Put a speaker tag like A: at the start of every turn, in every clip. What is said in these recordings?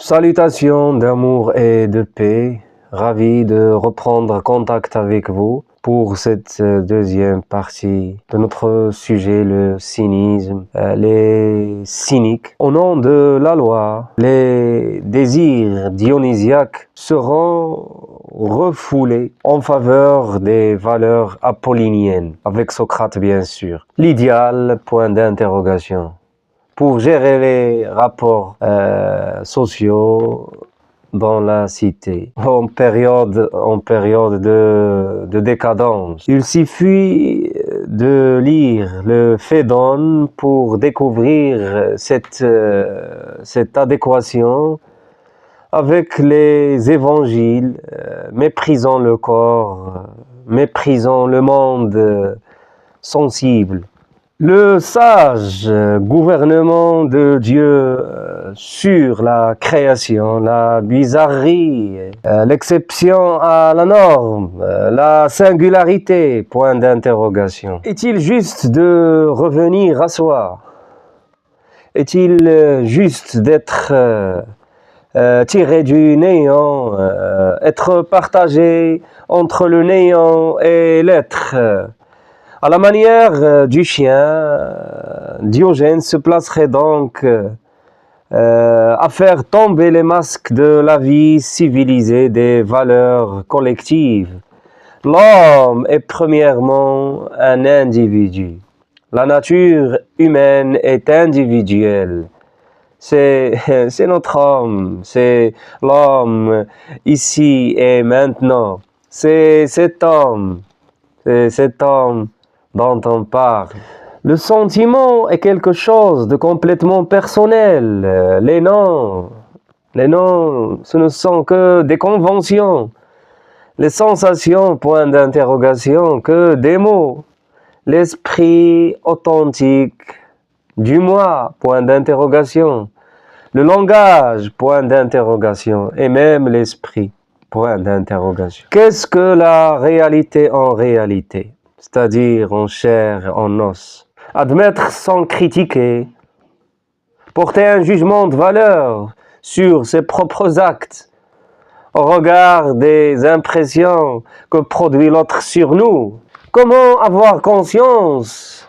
A: Salutations d'amour et de paix, ravi de reprendre contact avec vous pour cette deuxième partie de notre sujet, le cynisme, les cyniques. Au nom de la loi, les désirs dionysiaques seront refoulés en faveur des valeurs apolliniennes, avec Socrate bien sûr. L'idéal, point d'interrogation. Pour gérer les rapports sociaux dans la cité, en période de décadence. Il suffit de lire le Phédon pour découvrir cette adéquation avec les évangiles, méprisant le corps, méprisant le monde sensible. Le sage gouvernement de Dieu sur la création, la bizarrerie, l'exception à la norme, la singularité, point d'interrogation. Est-il juste de revenir à soi? Est-il juste d'être tiré du néant, être partagé entre le néant et l'être? À la manière du chien, Diogène se placerait donc à faire tomber les masques de la vie civilisée des valeurs collectives. L'homme est premièrement un individu. La nature humaine est individuelle. C'est notre homme, c'est l'homme ici et maintenant. C'est cet homme dont on parle. Le sentiment est quelque chose de complètement personnel. Les noms, ce ne sont que des conventions. Les sensations, point d'interrogation, que des mots. L'esprit authentique du moi, point d'interrogation. Le langage, point d'interrogation. Et même l'esprit, point d'interrogation. Qu'est-ce que la réalité en réalité? C'est-à-dire en chair, en os. Admettre sans critiquer, porter un jugement de valeur sur ses propres actes, au regard des impressions que produit l'autre sur nous. Comment avoir conscience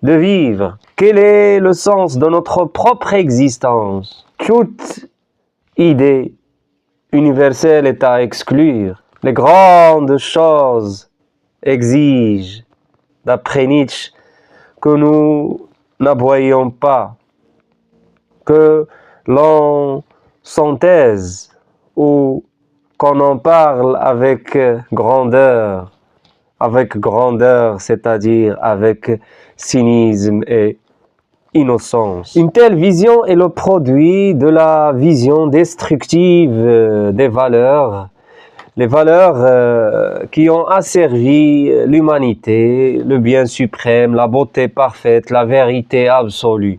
A: de vivre? Quel est le sens de notre propre existence? Toute idée universelle est à exclure. Les grandes choses exige, d'après Nietzsche, que nous n'aboyions pas, que l'on s'en taise ou qu'on en parle avec grandeur, c'est-à-dire avec cynisme et innocence. Une telle vision est le produit de la vision destructive des valeurs, les valeurs qui ont asservi l'humanité, le bien suprême, la beauté parfaite, la vérité absolue.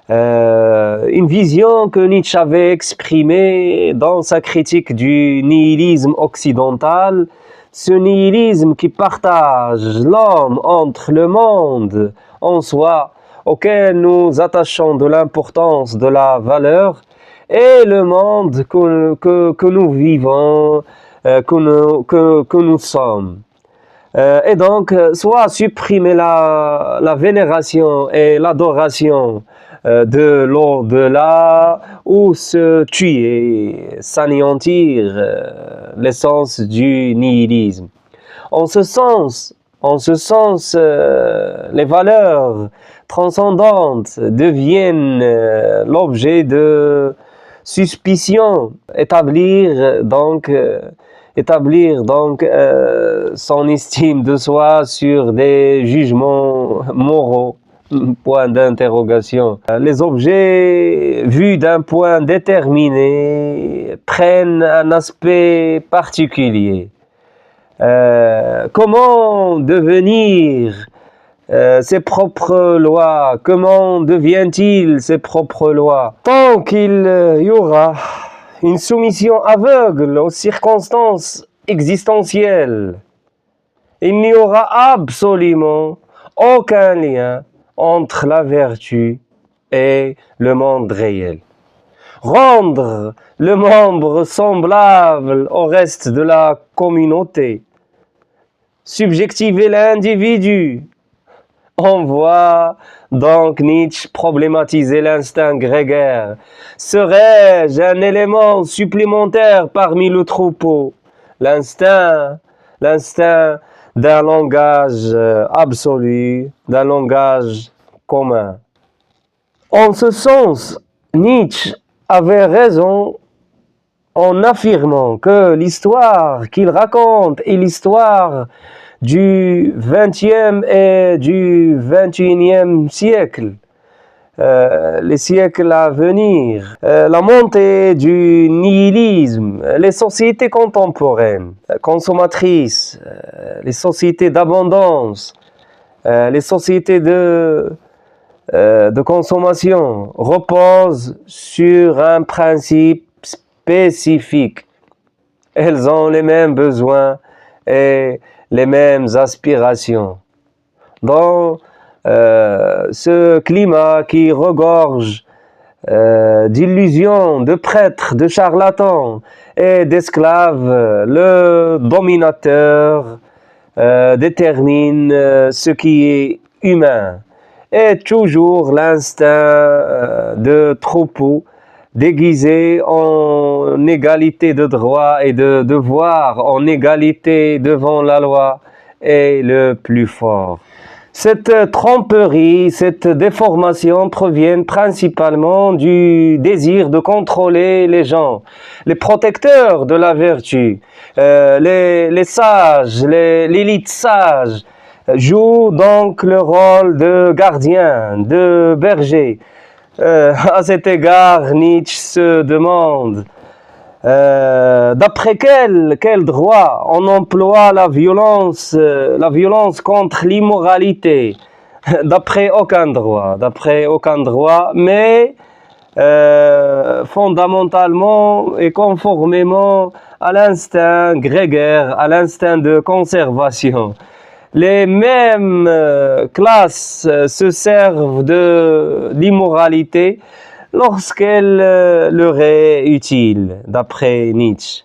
A: Une vision que Nietzsche avait exprimée dans sa critique du nihilisme occidental, ce nihilisme qui partage l'homme entre le monde en soi, auquel nous attachons de l'importance de la valeur, et le monde que nous vivons, que nous sommes. Et donc, soit supprimer la vénération et l'adoration de l'au-delà, ou se tuer, s'anéantir l'essence du nihilisme. En ce sens, les valeurs transcendantes deviennent l'objet de suspicion. Établir donc son estime de soi sur des jugements moraux, point d'interrogation. Les objets vus d'un point déterminé prennent un aspect particulier. Comment devenir ses propres lois? Comment devient-il ses propres lois? Tant qu'il y aura une soumission aveugle aux circonstances existentielles, il n'y aura absolument aucun lien entre la vertu et le monde réel. rendre le membre semblable au reste de la communauté, subjectiver l'individu. On voit donc Nietzsche problématiser l'instinct grégaire. Serais-je un élément supplémentaire parmi le troupeau? L'instinct d'un langage absolu, d'un langage commun. En ce sens, Nietzsche avait raison en affirmant que l'histoire qu'il raconte est l'histoire du XXe et du XXIe siècle, les siècles à venir, la montée du nihilisme, les sociétés contemporaines, consommatrices, les sociétés d'abondance, les sociétés de consommation reposent sur un principe spécifique. Elles ont les mêmes besoins et les mêmes aspirations. Dans ce climat qui regorge d'illusions, de prêtres, de charlatans et d'esclaves, le dominateur détermine ce qui est humain et toujours l'instinct de troupeau déguisé en égalité de droit et de devoir, en égalité devant la loi, est le plus fort. Cette tromperie, cette déformation proviennent principalement du désir de contrôler les gens, les protecteurs de la vertu, les sages, l'élite sage, jouent donc le rôle de gardien, de berger. À cet égard, Nietzsche se demande d'après quel droit on emploie la violence contre l'immoralité? D'après aucun droit, mais fondamentalement et conformément à l'instinct grégaire, à l'instinct de conservation. Les mêmes classes se servent de l'immoralité lorsqu'elle leur est utile, d'après Nietzsche.